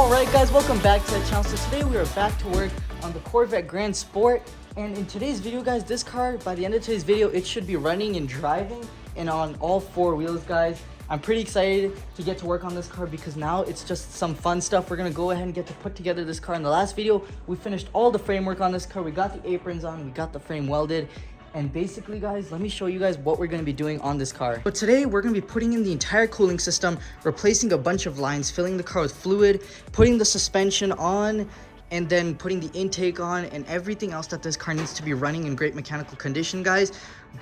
Alright guys, welcome back to the channel. So today we are back to work on the Corvette Grand Sport. And in today's video guys, this car, by the end of today's video, it should be running and driving and on all four wheels guys. I'm pretty excited to get to work on this car because now it's just some fun stuff. We're going to go ahead and get to put together this car. In the last video, we finished all the framework on this car. We got the aprons on, we got the frame welded. And basically guys, let me show you guys what we're going to be doing on this car. But today we're going to be putting in the entire cooling system, replacing a bunch of lines, filling the car with fluid, putting the suspension on, and then putting the intake on and everything else that this car needs to be running in great mechanical condition guys.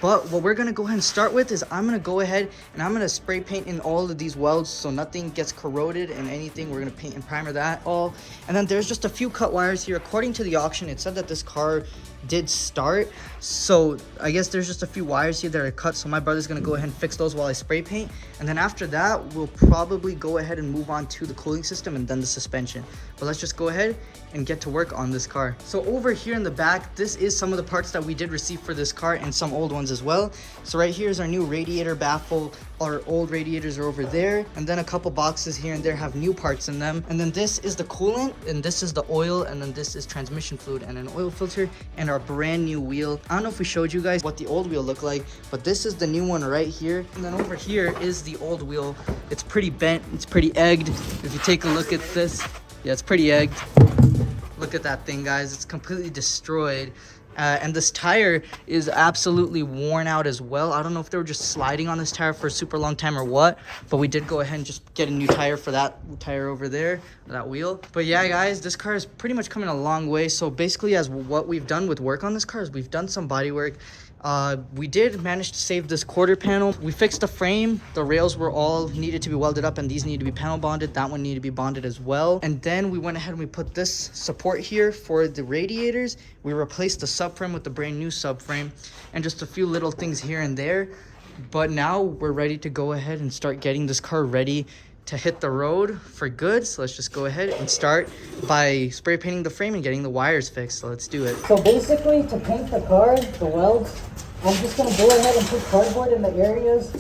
But what we're going to go ahead and start with is I'm going to go ahead and I'm going to spray paint in all of these welds so nothing gets corroded and anything. We're going to paint and primer that all. And then there's just a few cut wires here. According to the auction, it said that this car did start, so I guess there's just a few wires here that are cut, so my brother's gonna go ahead and fix those while I spray paint, and then after that we'll probably go ahead and move on to the cooling system and then the suspension. But let's just go ahead and get to work on this car. So over here in the back, this is some of the parts that we did receive for this car and some old ones as well. So right here is our new radiator baffle. Our old radiators are over there, and then a couple boxes here and there have new parts in them. And then this is the coolant, and this is the oil, and then this is transmission fluid and an oil filter and our brand new wheel. I don't know if we showed you guys what the old wheel looked like, but this is the new one right here. And then over here is the old wheel. It's pretty bent, it's pretty egged. If you take a look at this, yeah, it's pretty egged. Look at that thing guys, it's completely destroyed. And this tire is absolutely worn out as well. I don't know if they were just sliding on this tire for a super long time or what, but we did go ahead and just get a new tire for that tire over there, that wheel. But yeah guys, this car is pretty much coming a long way. So basically, as what we've done with work on this car is we've done some body work. We did manage to save this quarter panel. We fixed the frame. The rails were all needed to be welded up and these need to be panel bonded. That one needed to be bonded as well. And then we went ahead and we put this support here for the radiators. We replaced the subframe with the brand new subframe and just a few little things here and there. But now we're ready to go ahead and start getting this car ready to hit the road for good. So let's just go ahead and start by spray painting the frame and getting the wires fixed. So let's do it. So basically, to paint the car, the welds, I'm just going to go ahead and put cardboard in the areas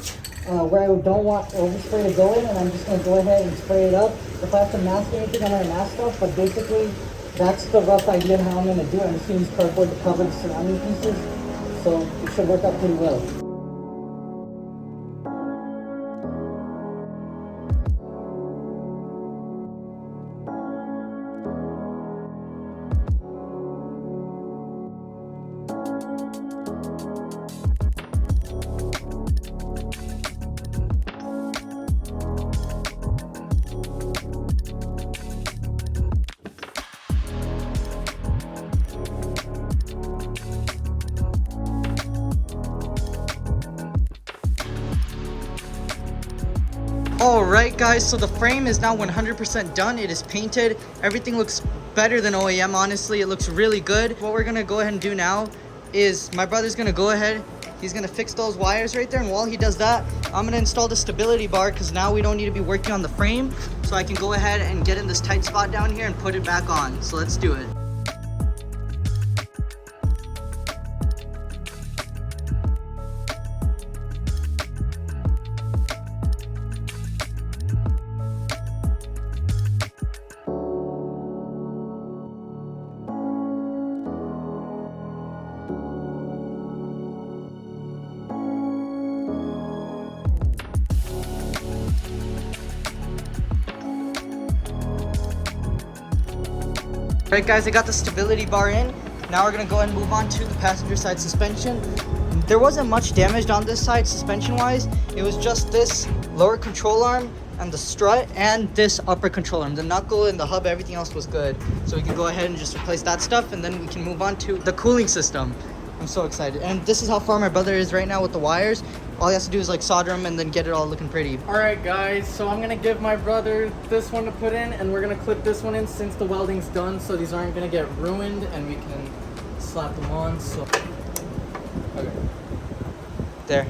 where I don't want overspray to go in, and I'm just going to go ahead and spray it up. If I have to mask anything, I'm going to mask stuff, but basically that's the rough idea of how I'm going to do it. I'm just going to use cardboard to cover the surrounding pieces, so it should work out pretty well. Alright guys, so the frame is now 100% done. It is painted. Everything looks better than OEM, honestly. It looks really good. What we're going to go ahead and do now is my brother's going to go ahead. He's going to fix those wires right there. And while he does that, I'm going to install the stability bar because now we don't need to be working on the frame. So I can go ahead and get in this tight spot down here and put it back on. So let's do it. Alright guys, I got the stability bar in. Now we're going to go ahead and move on to the passenger side suspension. There wasn't much damage on this side suspension wise. It was just this lower control arm and the strut and this upper control arm. The knuckle and the hub, everything else was good. So we can go ahead and just replace that stuff and then we can move on to the cooling system. I'm so excited. And this is how far my brother is right now with the wires. All he has to do is like solder them and then get it all looking pretty. Alright guys, so I'm gonna give my brother this one to put in and we're gonna clip this one in since the welding's done, so these aren't gonna get ruined and we can slap them on. So okay. There.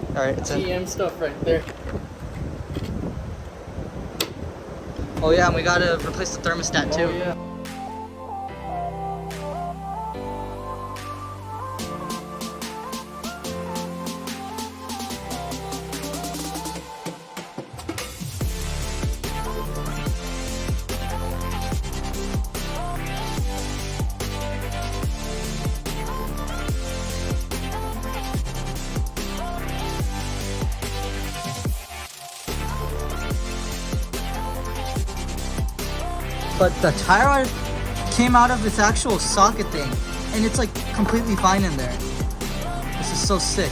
Alright, it's in. GM stuff right there. Oh yeah, and we gotta replace the thermostat too. Oh yeah. but the tire rod came out of its actual socket thing, and it's like completely fine in there. This is so sick.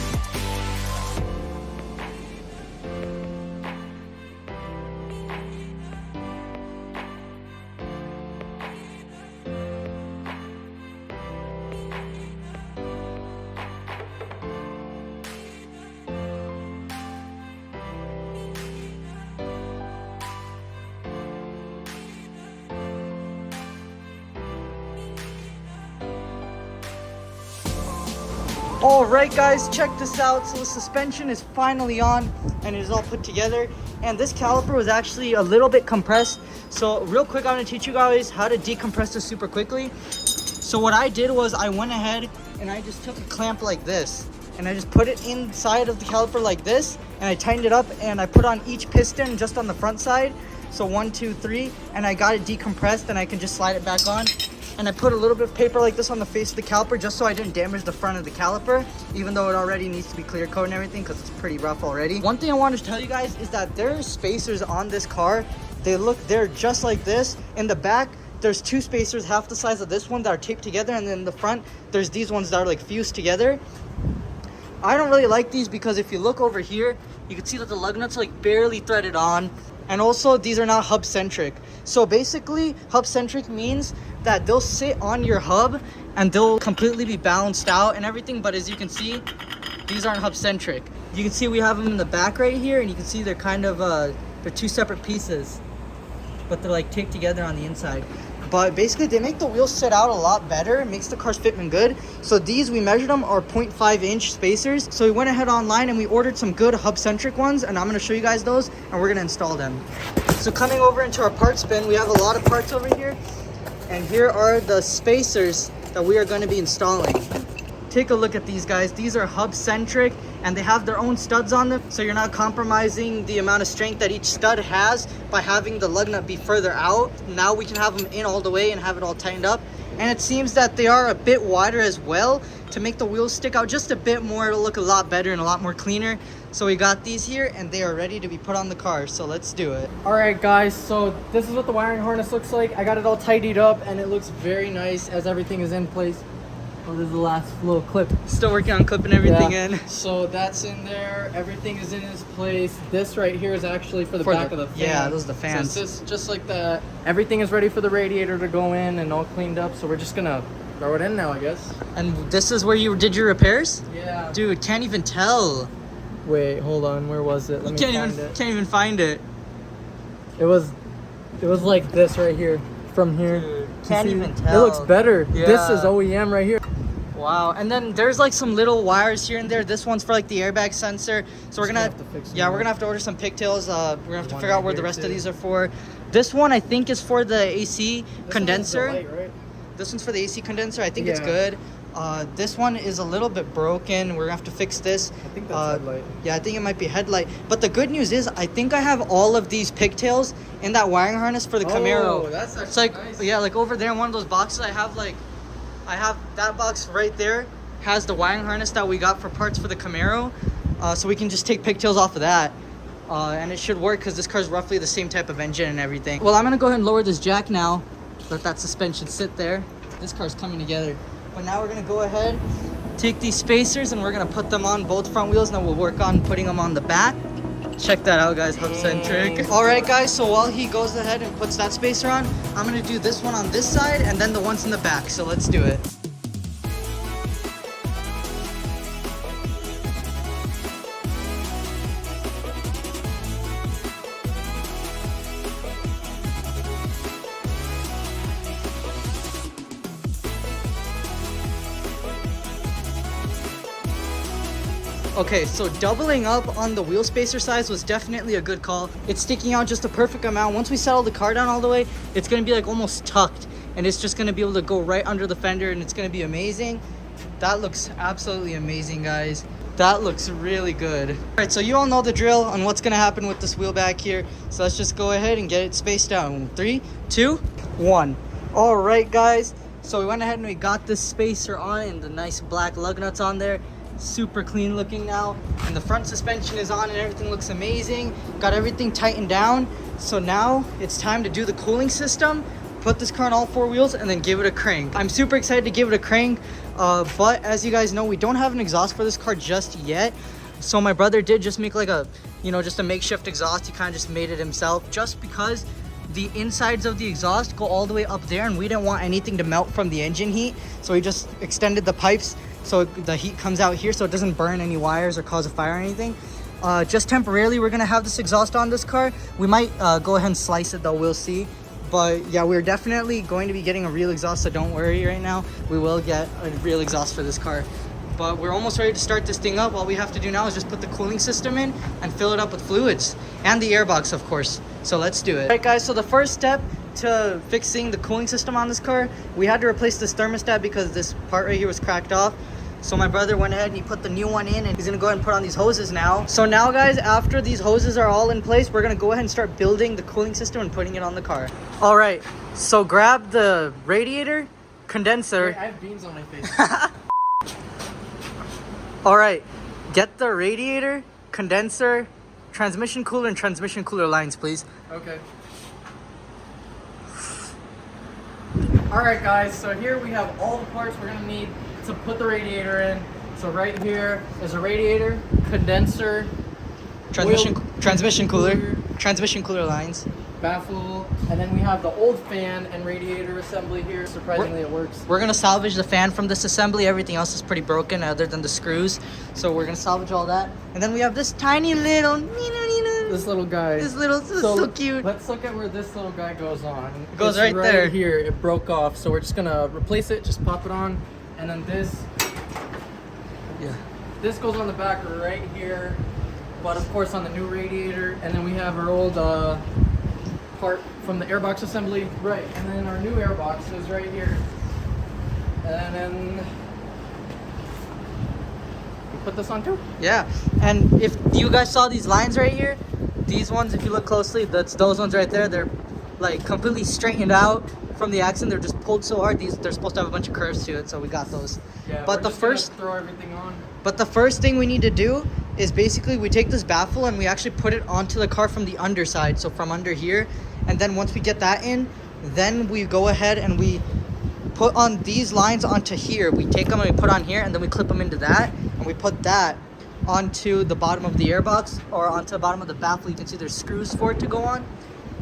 Alright guys, check this out. So the suspension is finally on and it is all put together. And this caliper was actually a little bit compressed. So real quick, I'm going to teach you guys how to decompress this super quickly. So what I did was I went ahead and I just took a clamp like this. And I just put it inside of the caliper like this. And I tightened it up and I put on each piston just on the front side. So 1, 2, 3. And I got it decompressed and I can just slide it back on. And I put a little bit of paper like this on the face of the caliper just so I didn't damage the front of the caliper, even though it already needs to be clear coat and everything because it's pretty rough already. One thing I wanted to tell you guys is that there are spacers on this car. They're just like this. In the back, there's 2 spacers half the size of this one that are taped together, and then in the front, there's these ones that are like fused together. I don't really like these because if you look over here, you can see that the lug nuts are like barely threaded on. And also, these are not hub centric. So basically, hub centric means that they'll sit on your hub and they'll completely be balanced out and everything. But as you can see, these aren't hub centric. You can see we have them in the back right here, and you can see they're kind of they're 2 separate pieces, but they're like taped together on the inside. But basically, they make the wheels sit out a lot better. It makes the car's fitment good. So these, we measured them, are 0.5 inch spacers. So we went ahead online and we ordered some good hub-centric ones. And I'm going to show you guys those, and we're going to install them. So coming over into our parts bin, we have a lot of parts over here. And here are the spacers that we are going to be installing. Take a look at these guys. These are hub-centric, and they have their own studs on them, so you're not compromising the amount of strength that each stud has by having the lug nut be further out. Now we can have them in all the way and have it all tightened up. And it seems that they are a bit wider as well to make the wheels stick out just a bit more. It'll look a lot better and a lot more cleaner. So we got these here, and they are ready to be put on the car, so let's do it. Alright guys, so this is what the wiring harness looks like. I got it all tidied up and it looks very nice as everything is in place. Oh, this is the last little clip. Still working on clipping everything in. So that's in there. Everything is in its place. This right here is actually for the back of the fan. Yeah, those are the fans. So it's just like that. Everything is ready for the radiator to go in and all cleaned up. So we're just gonna throw it in now, I guess. And this is where you did your repairs? Yeah. Dude, can't even tell. Wait, hold on. Where was it? Let me find it. Can't even find it. It was like this right here. From here. Dude, can't even tell. It looks better. Yeah. This is OEM right here. Wow. And then there's like some little wires here and there. This one's for like the airbag sensor. So we're gonna have to fix them. Yeah, we're gonna have to order some pigtails. We're gonna have to figure out where the rest of these are for. This one I think is for the AC condenser. Light, right? This one's for the AC condenser. I think it's good. This one is a little bit broken. We're gonna have to fix this. I think that's headlight. Yeah, I think it might be headlight. But the good news is I think I have all of these pigtails in that wiring harness for the Camaro. Oh, that's actually it's like nice. Yeah, like over there in one of those boxes I have that box right there has the wiring harness that we got for parts for the Camaro. So we can just take pigtails off of that. And it should work because this car's roughly the same type of engine and everything. Well, I'm gonna go ahead and lower this jack now. Let that suspension sit there. This car's coming together. But now we're gonna go ahead, take these spacers, and we're gonna put them on both front wheels, and then we'll work on putting them on the back. Check that out, guys, hub-centric. All right, guys, so while he goes ahead and puts that spacer on, I'm gonna do this one on this side and then the ones in the back, so let's do it. Okay, so doubling up on the wheel spacer size was definitely a good call. It's sticking out just the perfect amount. Once we settle the car down all the way, it's gonna be like almost tucked, and it's just gonna be able to go right under the fender, and it's gonna be amazing. That looks absolutely amazing, guys. That looks really good. All right, so you all know the drill on what's gonna happen with this wheel back here. So let's just go ahead and get it spaced out. 3, 2, 1. All right, guys. So we went ahead and we got this spacer on and the nice black lug nuts on there. Super clean looking now, and the front suspension is on and everything looks amazing. Got everything tightened down. So now it's time to do the cooling system. put this car on all four wheels, and then give it a crank. I'm super excited to give it a crank, but as you guys know, we don't have an exhaust for this car just yet. So my brother did just make like a, you know, just a makeshift exhaust. He kind of just made it himself just because the insides of the exhaust go all the way up there and we didn't want anything to melt from the engine heat. So he just extended the pipes so the heat comes out here so it doesn't burn any wires or cause a fire or anything. Just temporarily, we're gonna have this exhaust on this car. We might go ahead and slice it though, we'll see. But yeah, we're definitely going to be getting a real exhaust, so don't worry right now. We will get a real exhaust for this car. But we're almost ready to start this thing up. All we have to do now is just put the cooling system in and fill it up with fluids and the airbox, of course. So let's do it. All right, guys, so the first step to fixing the cooling system on this car, we had to replace this thermostat because this part right here was cracked off. So my brother went ahead and he put the new one in, and he's gonna go ahead and put on these hoses now. So now, guys, after these hoses are all in place, we're gonna go ahead and start building the cooling system and putting it on the car. All right, so grab the radiator, condenser. Wait, I have beans on my face. All right, get the radiator, condenser, transmission cooler, and transmission cooler lines, please. Okay. All right, guys, so here we have all the parts we're gonna need to put the radiator in. So right here is a radiator, condenser, transmission cooler lines, baffle, and then we have the old fan and radiator assembly here. Surprisingly, it works. We're gonna salvage the fan from this assembly. Everything else is pretty broken other than the screws. So we're gonna salvage all that. And then we have this tiny little, This little guy. this is so cute. Let's look at where this little guy goes on. It goes right there. Here, it broke off. So we're just gonna replace it, just pop it on. And then this goes on the back right here, but of course on the new radiator. And then we have our old part from the airbox assembly, right? And then our new airbox is right here. And then we put this on too. Yeah, and if you guys saw these lines right here, these ones, if you look closely, that's those ones right there. They're like completely straightened out from the accident. They're just pulled so hard. They're supposed to have a bunch of curves to it, so we got those. Yeah, but the first throw everything on. But the first thing we need to do is basically we take this baffle and we actually put it onto the car from the underside, so from under here. And then once we get that in, then we go ahead and we put on these lines onto here. We take them and we put on here, and then we clip them into that, and we put that onto the bottom of the airbox or onto the bottom of the baffle. You can see there's screws for it to go on.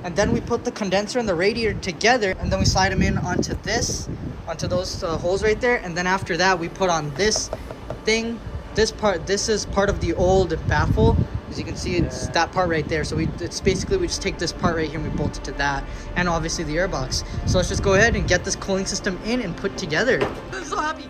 And then we put the condenser and the radiator together, and then we slide them in onto those holes right there. And then after that, we put on this thing. This is part of the old baffle. As you can see, it's that part right there. So it's basically, we just take this part right here and we bolt it to that, and obviously the airbox. So let's just go ahead and get this cooling system in and put together. I'm so happy.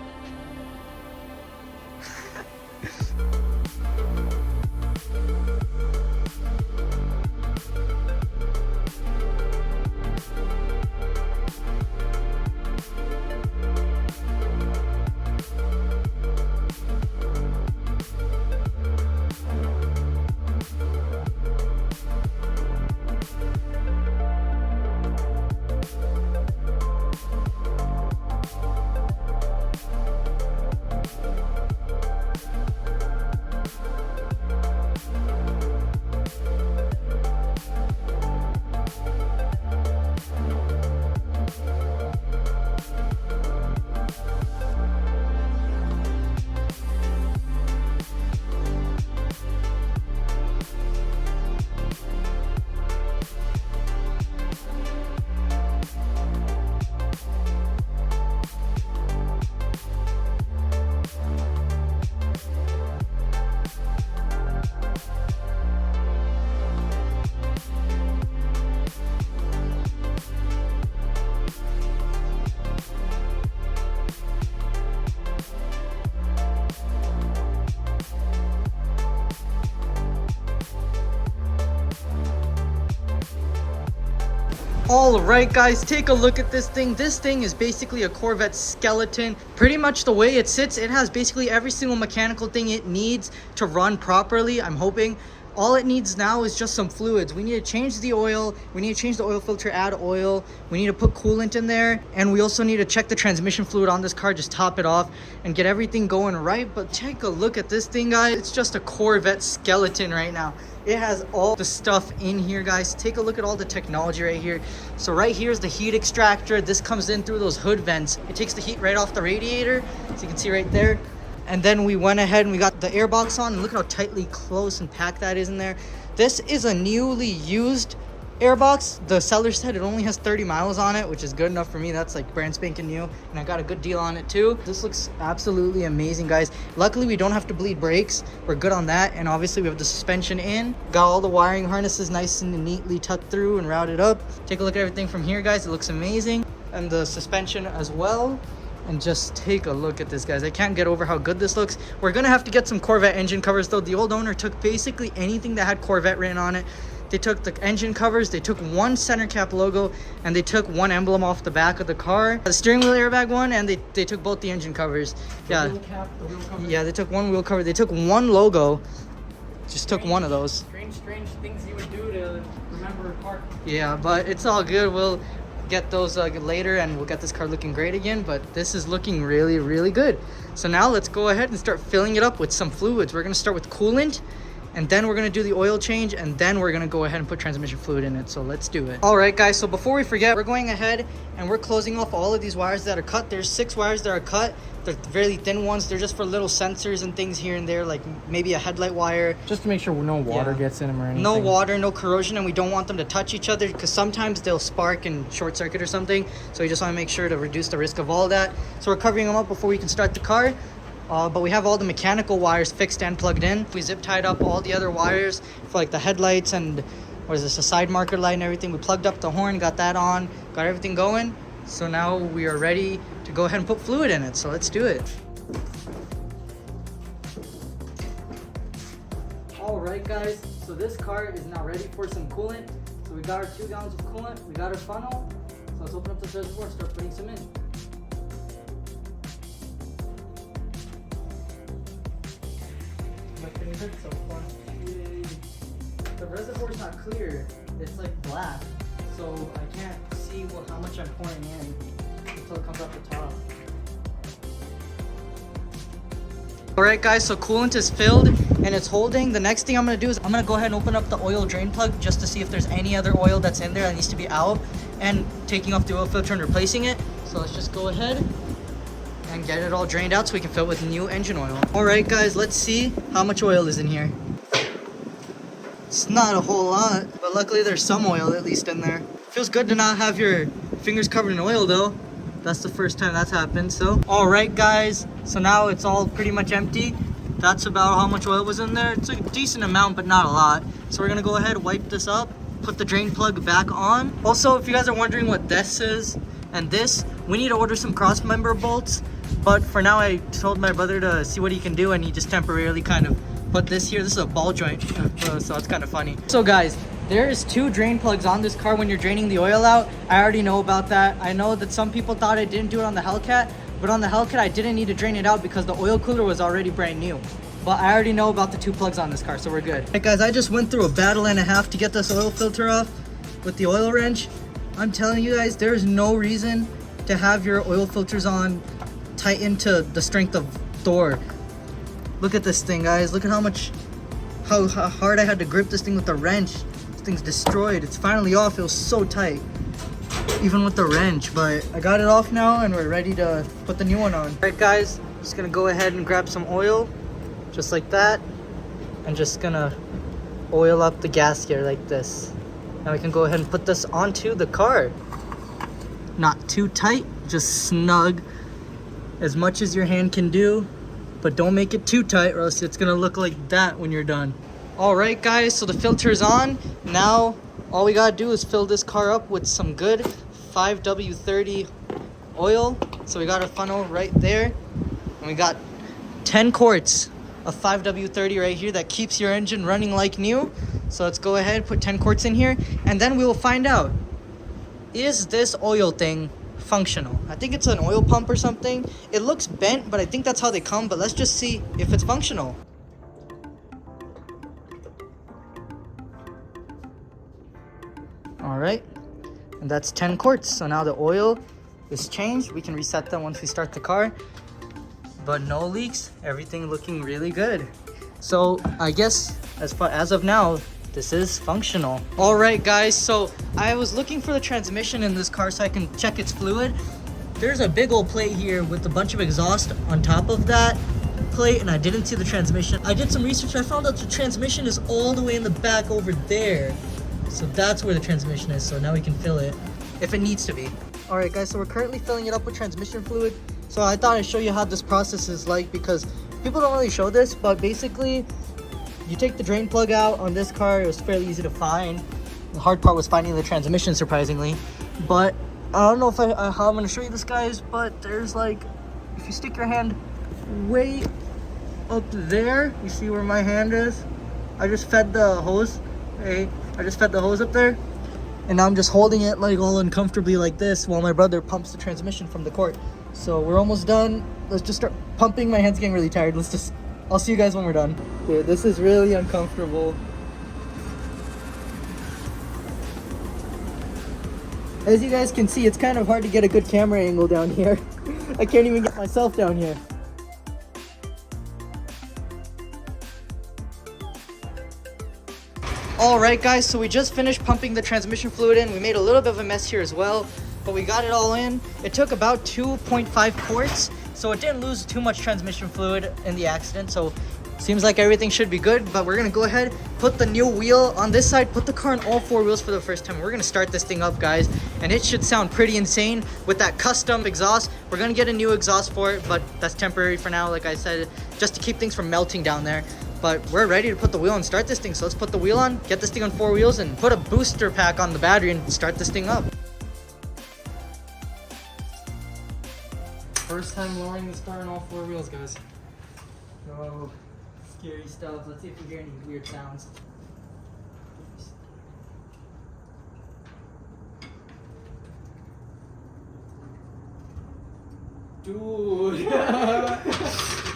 All right, guys, take a look at this thing. This thing is basically a Corvette skeleton. Pretty much the way it sits, it has basically every single mechanical thing it needs to run properly, I'm hoping. all it needs now is just some fluids. We need to change the oil. We need to change the oil filter, add oil. We need to put coolant in there. And we also need to check the transmission fluid on this car, just top it off and get everything going right. But take a look at this thing, guys. It's just a Corvette skeleton right now. It has all the stuff in here, guys. Take a look at all the technology right here. So right here is the heat extractor. This comes in through those hood vents. It takes the heat right off the radiator. So you can see right there. And then we went ahead and we got the airbox on, and look how tightly close and packed that is in there. This is a newly used airbox. The seller said it only has 30 miles on it, which is good enough for me. That's like brand spanking new, and I got a good deal on it too. This looks absolutely amazing, guys. Luckily we don't have to bleed brakes. We're good on that. And obviously we have the suspension in, got all the wiring harnesses nice and neatly tucked through and routed up. Take a look at everything from here, guys. It looks amazing. And the suspension as well. And just take a look at this, guys. I can't get over how good this looks. We're gonna have to get some Corvette engine covers though. The old owner took basically anything that had Corvette written on it. They took the engine covers, they took one center cap logo, and they took one emblem off the back of the car, the steering wheel airbag one, and they took both the engine covers. Yeah, Wheel cap, the wheel cover. yeah, they took one wheel cover. They took one logo, just took one of those. Strange things you would do to remember a car. Yeah, but it's all good. We'll get those later, and we'll get this car looking great again. But this is looking really, really good. So now let's go ahead and start filling it up with some fluids. We're gonna start with coolant, and then we're gonna do the oil change, and then we're gonna go ahead and put transmission fluid in it. So let's do it. All right, guys, so before we forget, we're going ahead and we're closing off all of these wires that are cut. There's 6 wires that are cut. They're really thin ones. They're just for little sensors and things here and there, like maybe a headlight wire. Just to make sure no water gets in them or anything. No water, no corrosion, and we don't want them to touch each other because sometimes they'll spark and short circuit or something. So we just want to make sure to reduce the risk of all that. So we're covering them up before we can start the car. But we have all the mechanical wires fixed and plugged in. We zip tied up all the other wires for like the headlights and what is this, a side marker light and everything. We plugged up the horn, got that on, got everything going. So now we are ready to go ahead and put fluid in it. So let's do it. All right, guys. So this car is now ready for some coolant. So we got our 2 gallons of coolant. We got our funnel. So let's open up the reservoir and start putting some in. My fingers so fun. The reservoir's not clear. It's like black. So I can't see how much I'm pouring in until it comes off the top. Alright, guys, so coolant is filled and it's holding. The next thing I'm going to do is I'm going to go ahead and open up the oil drain plug just to see if there's any other oil that's in there that needs to be out, and taking off the oil filter and replacing it. So let's just go ahead and get it all drained out so we can fill it with new engine oil. Alright, guys, let's see how much oil is in here. It's not a whole lot, but luckily there's some oil at least in there. Feels good to not have your fingers covered in oil though. That's the first time that's happened. So all right, guys, so now it's all pretty much empty. That's about how much oil was in there. It's a decent amount, but not a lot. So we're gonna go ahead, wipe this up, put the drain plug back on. Also, if you guys are wondering what this is and this, we need to order some cross member bolts, but for now I told my brother to see what he can do, and he just temporarily kind of put this here. This is a ball joint, so it's kind of funny. So guys, there is 2 drain plugs on this car when you're draining the oil out. I already know about that. I know that some people thought I didn't do it on the Hellcat, but on the Hellcat I didn't need to drain it out because the oil cooler was already brand new. But I already know about the 2 plugs on this car, so we're good. Hey guys, I just went through a battle and a half to get this oil filter off with the oil wrench. I'm telling you guys, there's no reason to have your oil filters on tightened to the strength of Thor. Look at this thing, guys. Look at how hard I had to grip this thing with the wrench. This thing's destroyed. It's finally off. It was so tight, even with the wrench. But I got it off now, and we're ready to put the new one on. All right, guys. Just gonna go ahead and grab some oil, just like that, and just gonna oil up the gasket like this. Now we can go ahead and put this onto the car. Not too tight, just snug, as much as your hand can do. But don't make it too tight or else it's gonna look like that when you're done. All right, guys, so the filter's on. Now all we gotta do is fill this car up with some good 5W30 oil. So we got a funnel right there, and we got 10 quarts of 5W30 right here that keeps your engine running like new. So let's go ahead, put 10 quarts in here, and then we will find out, is this oil thing functional? I think it's an oil pump or something. It looks bent, but I think that's how they come. But let's just see if it's functional. All right, and that's 10 quarts. So now the oil is changed. We can reset them once we start the car, but no leaks, everything looking really good. So I guess as of now, this is functional. All right guys, so I was looking for the transmission in this car so I can check its fluid. There's a big old plate here with a bunch of exhaust on top of that plate, and I didn't see the transmission. I did some research. I found out the transmission is all the way in the back over there. So that's where the transmission is. So now we can fill it if it needs to be. All right guys, so we're currently filling it up with transmission fluid. So I thought I'd show you how this process is like, because people don't really show this, but basically you take the drain plug out on this car. It was fairly easy to find. The hard part was finding the transmission, surprisingly. But I don't know if how I'm gonna show you this, guys, but there's like, if you stick your hand way up there, you see where my hand is? I just fed the hose. Hey, I just fed the hose up there, and now I'm just holding it like all uncomfortably like this while my brother pumps the transmission from the quart. So we're almost done. Let's just start pumping. My hand's getting really tired. I'll see you guys when we're done. Dude, this is really uncomfortable. As you guys can see, it's kind of hard to get a good camera angle down here. I can't even get myself down here. All right guys, so we just finished pumping the transmission fluid in. We made a little bit of a mess here as well, but we got it all in. It took about 2.5 quarts, so it didn't lose too much transmission fluid in the accident. So seems like everything should be good, but we're gonna go ahead, put the new wheel on this side, put the car on all 4 wheels for the first time. We're gonna start this thing up, guys, and it should sound pretty insane with that custom exhaust. We're gonna get a new exhaust for it, but that's temporary for now, like I said, just to keep things from melting down there. But we're ready to put the wheel and start this thing. So let's put the wheel on, get this thing on 4 wheels, and put a booster pack on the battery and start this thing up. First time lowering this car on all 4 wheels, guys. Oh, scary stuff. Let's see if we hear any weird sounds. Dude.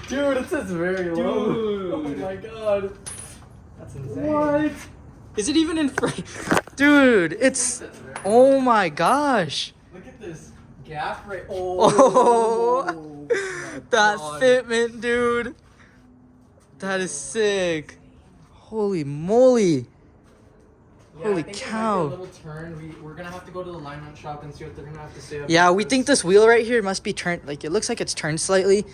Dude, it says very low. Dude. Oh my god. That's insane. What? Is it even in frame? Dude, it's... Oh my gosh. Look at this gap right. Oh, my that God. fitment, dude. That is sick. Holy moly. Yeah, Holy I think cow. It might be a little turn. We're gonna have to go to the alignment shop and see what they're gonna have to say. Yeah, about we this. think this wheel right here must be turned, like, it looks like it's turned slightly,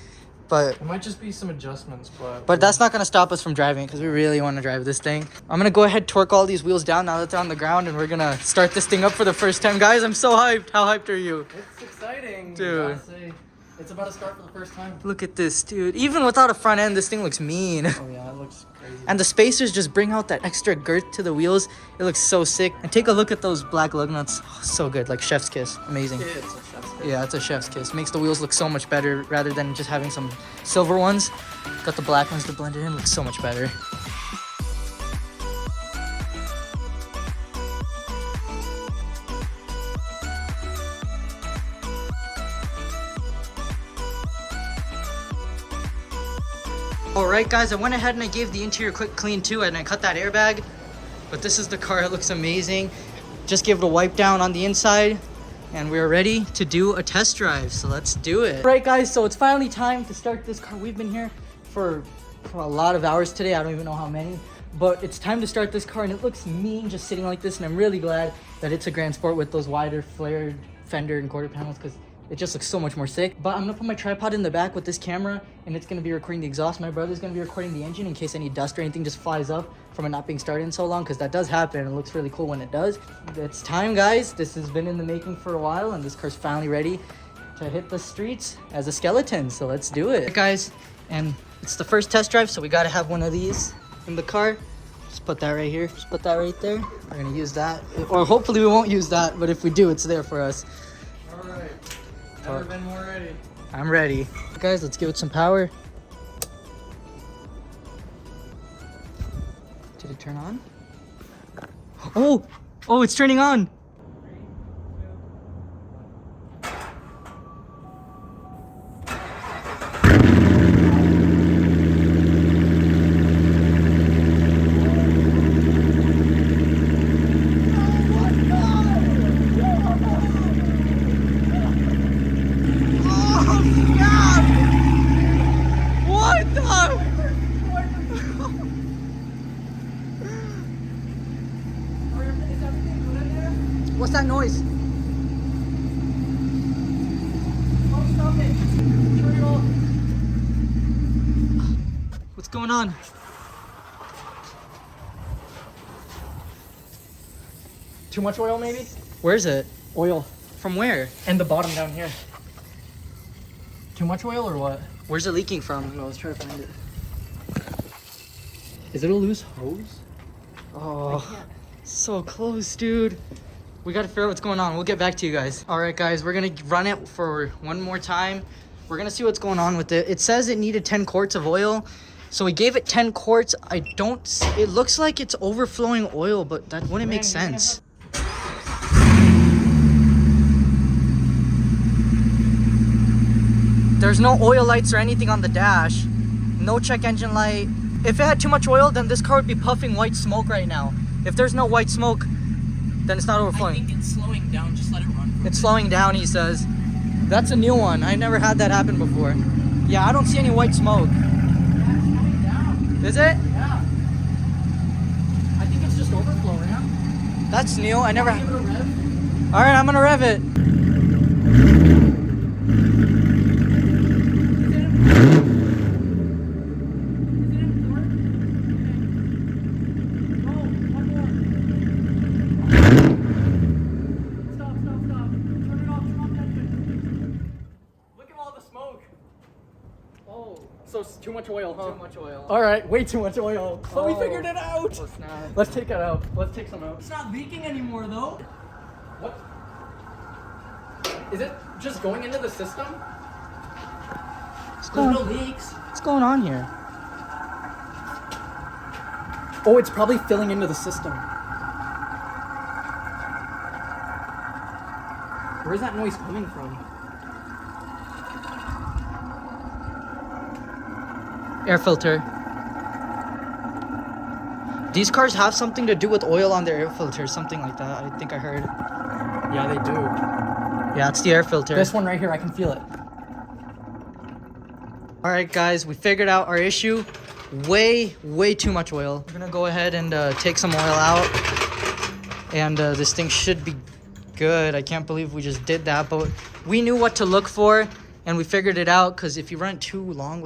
but It might just be some adjustments, But that's not going to stop us from driving because we really want to drive this thing. I'm going to go ahead, torque all these wheels down now that they're on the ground, and we're going to start this thing up for the first time. Guys, I'm so hyped. How hyped are you? It's exciting, Dude. I gotta say. It's about to start for the first time. Look at this, dude. Even without a front end, this thing looks mean. Oh yeah, it looks crazy. And the spacers just bring out that extra girth to the wheels. It looks so sick. And take a look at those black lug nuts. Oh, so good, like chef's kiss. Amazing. It's a chef's kiss. Yeah, it's a chef's kiss. Makes the wheels look so much better rather than just having some silver ones. Got the black ones to blend it in. Looks so much better. Alright guys, I went ahead and I gave the interior a quick clean too, and I cut that airbag. But this is the car, it looks amazing. Just gave it a wipe down on the inside, and we're ready to do a test drive, so let's do it. Alright guys, so it's finally time to start this car. We've been here for a lot of hours today, I don't even know how many. But it's time to start this car, and it looks mean just sitting like this, and I'm really glad that it's a Grand Sport with those wider flared fender and quarter panels, because it just looks so much more sick. But I'm gonna put my tripod in the back with this camera, and it's gonna be recording the exhaust. My brother's gonna be recording the engine in case any dust or anything just flies up from it not being started in so long, because that does happen, and it looks really cool when it does. It's time, guys. This has been in the making for a while, and this car's finally ready to hit the streets as a skeleton, so let's do it. Guys, and it's the first test drive, so we gotta have one of these in the car. Just put that right here, just put that right there. We're gonna use that, or hopefully we won't use that, but if we do, it's there for us. Alright. Never been more ready. I'm ready. Guys, let's give it some power. Did it turn on? Oh, it's turning on. What's that noise? Oh, stop it. Turn it off. What's going on? Too much oil, maybe? Where is it? Oil. From where? And the bottom down here. Too much oil or what? Where's it leaking from? No, let's try to find it. Is it a loose hose? Oh, so close, dude. We gotta figure out what's going on. We'll get back to you guys. All right, guys, we're gonna run it for one more time. We're gonna see what's going on with it. It says it needed 10 quarts of oil. So we gave it 10 quarts. It looks like it's overflowing oil, but that wouldn't make sense. There's no oil lights or anything on the dash. No check engine light. If it had too much oil, then this car would be puffing white smoke right now. If there's no white smoke, then it's not overflowing. I think it's slowing down. Just let it run. It's slowing down, he says. That's a new one. I never had that happen before. Yeah, I don't see any white smoke. Yeah, it's slowing down. Is it? Yeah. I think it's just overflowing. Yeah. That's new. I never. Give it a rev. All right, I'm gonna rev it. So it's too much oil, huh? Too much oil. All right, way too much oil. But we figured it out. Oh, snap. Let's take it out. Let's take some out. It's not leaking anymore, though. What? Is it just going into the system? There's no leaks. What's going on here? Oh, it's probably filling into the system. Where's that noise coming from? Air filter. These cars have something to do with oil on their air filter, something like that. I think I heard. Yeah, they do. Yeah, it's the air filter. This one right here, I can feel it. All right, guys, we figured out our issue. Way too much oil. We're gonna go ahead and take some oil out, and this thing should be good. I can't believe we just did that, but we knew what to look for, and we figured it out. Because if you run it too long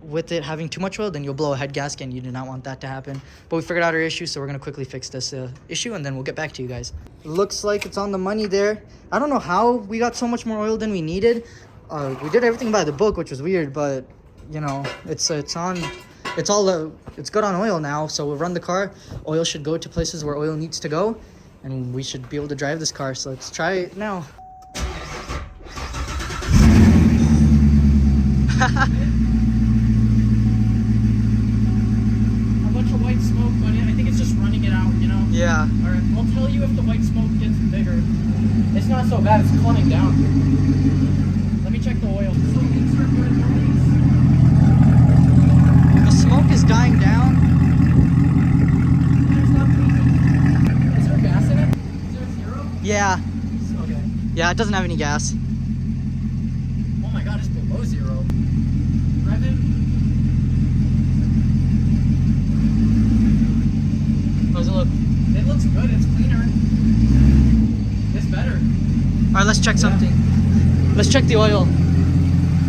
with it having too much oil, then you'll blow a head gasket, and you do not want that to happen. But we figured out our issue, so we're gonna quickly fix this issue, and then we'll get back to you guys. Looks like it's on the money there. I don't know how we got so much more oil than we needed. We did everything by the book, which was weird, but you know, it's good on oil now. So we'll run the car. Oil should go to places where oil needs to go, and we should be able to drive this car. So let's try it now. White smoke, but I think it's just running it out, you know? Yeah. All right, I'll tell you if the white smoke gets bigger. It's not so bad, it's coming down. Let me check the oil. The smoke is dying down. Is there gas in it? Is there zero? Yeah. Okay. Yeah, it doesn't have any gas. Oh my god, it's below zero. Rev it. How does it look? It looks good, it's cleaner. It's better. All right, let's check something. Let's check the oil. All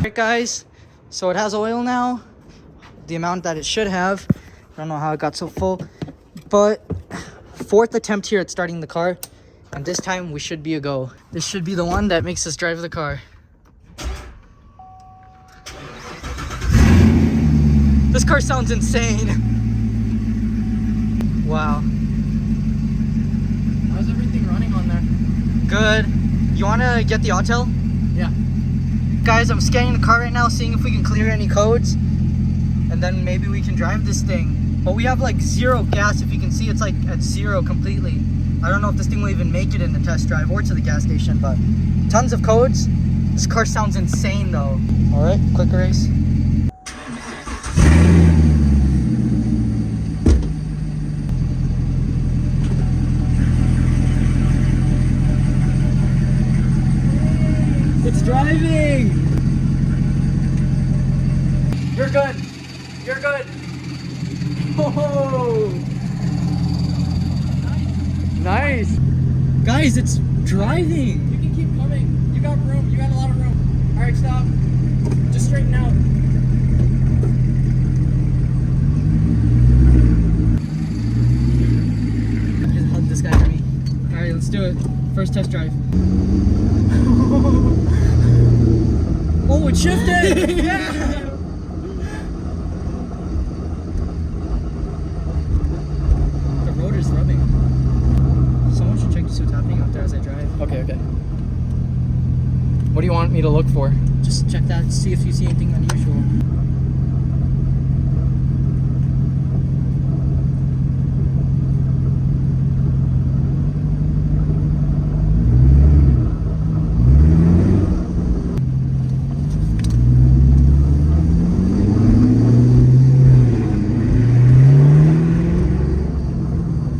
right, guys. So it has oil now. The amount that it should have. I don't know how it got so full. But 4th attempt here at starting the car. And this time we should be a go. This should be the one that makes us drive the car. This car sounds insane. Wow. How's everything running on there? Good. You want to get the autel? Yeah. Guys, I'm scanning the car right now, seeing if we can clear any codes. And then maybe we can drive this thing. But we have like zero gas. If you can see, it's like at zero completely. I don't know if this thing will even make it in the test drive or to the gas station, but tons of codes. This car sounds insane though. All right, quick race. It's driving! You're good. You're good. Oh! Nice. Guys, it's driving. You can keep coming. You got room. You got a lot of room. All right, stop. Just straighten out. Just hug this guy for me. All right, let's do it. First test drive. Oh, it shifted. Yeah. The rotor's rubbing. Someone should check to see what's happening out there as I drive. Okay. What do you want me to look for? Just check that, see if you see anything unusual.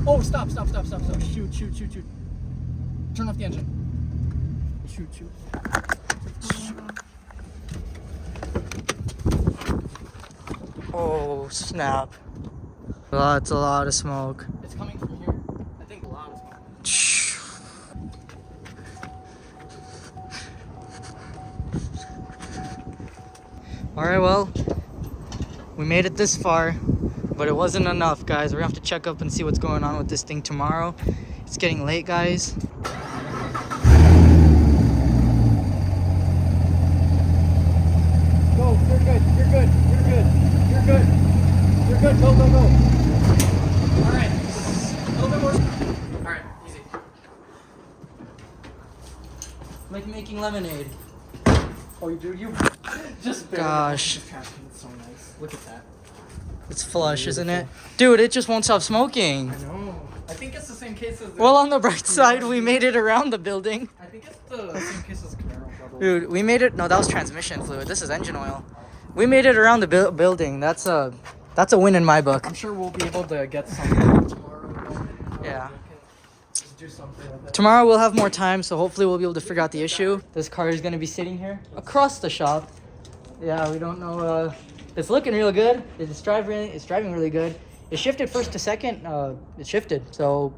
Oh, stop. Shoot. Turn off the engine. Shoot. Oh, snap. That's a lot of smoke. It's coming from here. I think a lot of smoke. Alright, well, we made it this far, but it wasn't enough, guys. We're gonna have to check up and see what's going on with this thing tomorrow. It's getting late, guys. Go, you're good. Go. Alright. A little bit more. Alright, easy. Like making lemonade. Oh, you just barely. Gosh. This trash can is so nice. Look at that. It's flush, isn't it? Dude, it just won't stop smoking. I know. I think it's the same case as the Well, on the bright side, we made it around the building. I think it's the same case as Camaro, probably. Dude, we made it. No, that was transmission fluid. This is engine oil. We made it around the building. That's a win in my book. I'm sure we'll be able to get something tomorrow. Yeah. Just do something with it. Tomorrow we'll have more time, so hopefully we'll be able to figure out the issue. This car is gonna be sitting here across the shop. Yeah, we don't know. It's looking real good. It's driving really good. It shifted first to second. It shifted. So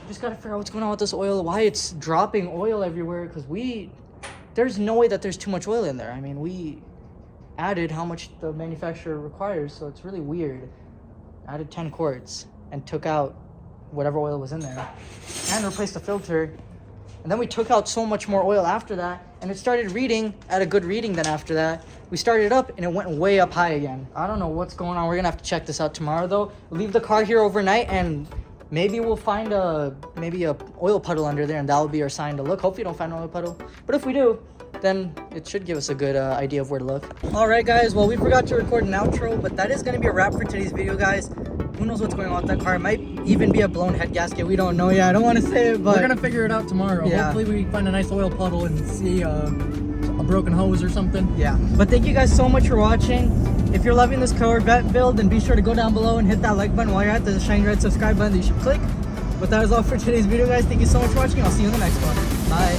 we just gotta figure out what's going on with this oil. Why it's dropping oil everywhere? Because there's no way that there's too much oil in there. I mean, we added how much the manufacturer requires, so it's really weird. Added 10 quarts and took out whatever oil was in there and replaced the filter, and then we took out so much more oil after that, and it started reading at a good reading. Then after that we started it up and it went way up high again. I don't know what's going on. We're gonna have to check this out tomorrow though. We'll leave the car here overnight and maybe we'll find maybe a oil puddle under there, and that'll be our sign to look. Hopefully we don't find an oil puddle, but if we do, then it should give us a good idea of where to look. All right, guys. Well, we forgot to record an outro, but that is going to be a wrap for today's video, guys. Who knows what's going on with that car? It might even be a blown head gasket. We don't know yet. I don't want to say it, but we're gonna figure it out tomorrow. Yeah. Hopefully we find a nice oil puddle and see a broken hose or something. yeah. But thank you guys so much for watching. If you're loving this Corvette build, then be sure to go down below and hit that like button. While you're at the shiny red subscribe button that you should click. But that is all for today's video, guys. Thank you so much for watching. I'll see you in the next one. Bye.